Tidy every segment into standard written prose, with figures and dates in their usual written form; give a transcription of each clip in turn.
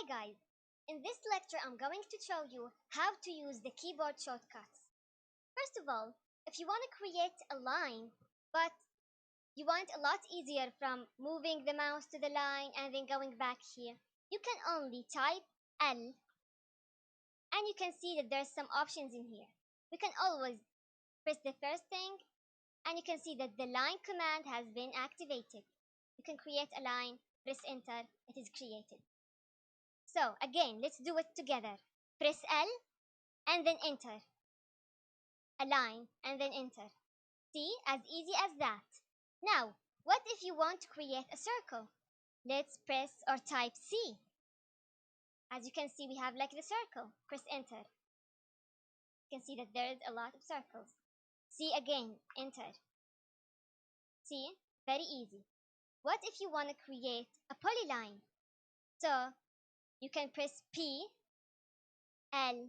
Hi guys! In this lecture I'm going to show you how to use the keyboard shortcuts. First of all, if you want to create a line, but you want a lot easier from moving the mouse to the line and then going back here, you can only type L and you can see that there's some options in here. We can always press the first thing and you can see that the line command has been activated. You can create a line, press enter, it is created. So again, let's do it together. Press L and then enter. A line and then enter. See, as easy as that. Now, what if you want to create a circle? Let's press or type C. As you can see, we have like the circle. Press enter. You can see that there is a lot of circles. C again, enter. See, very easy. What if you want to create a polyline? So, you can press P, L,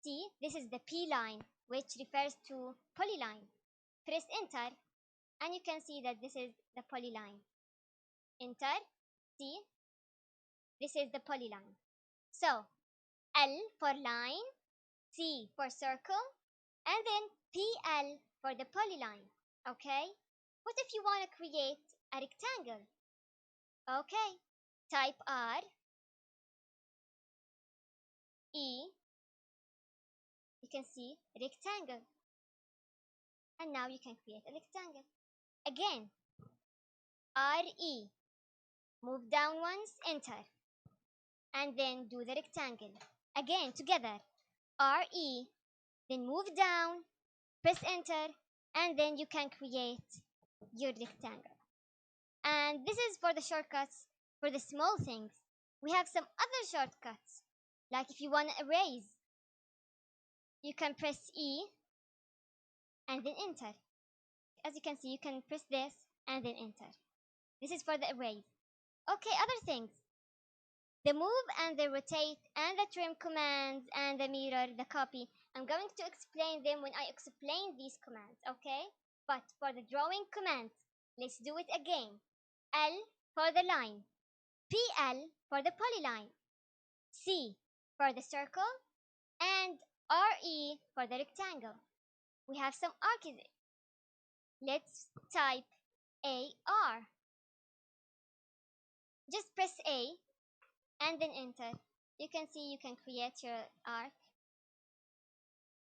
See, this is the P line, which refers to polyline. Press enter, and you can see that this is the polyline. Enter, see, this is the polyline. So, L for line, C for circle, and then PL for the polyline. Okay? What if you want to create a rectangle? Okay, type R, E, you can see rectangle. And now you can create a rectangle. Again, RE, move down once, enter. And then do the rectangle. Again, together, RE, then move down, press enter, and then you can create your rectangle. And this is for the shortcuts for the small things. We have some other shortcuts, like if you want to erase, you can press E and then enter. As you can see, you can press this and then enter. This is for the erase. Okay, other things. The move and the rotate and the trim commands and the mirror, the copy. I'm going to explain them when I explain these commands, okay? But for the drawing commands, let's do it again. L for the line, PL for the polyline, C for the circle, and RE for the rectangle. We have some architecture. Let's type AR. Just press A and then enter. You can see you can create your arc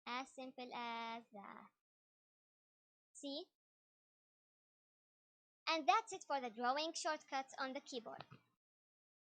as simple as that. See? And that's it for the drawing shortcuts on the keyboard.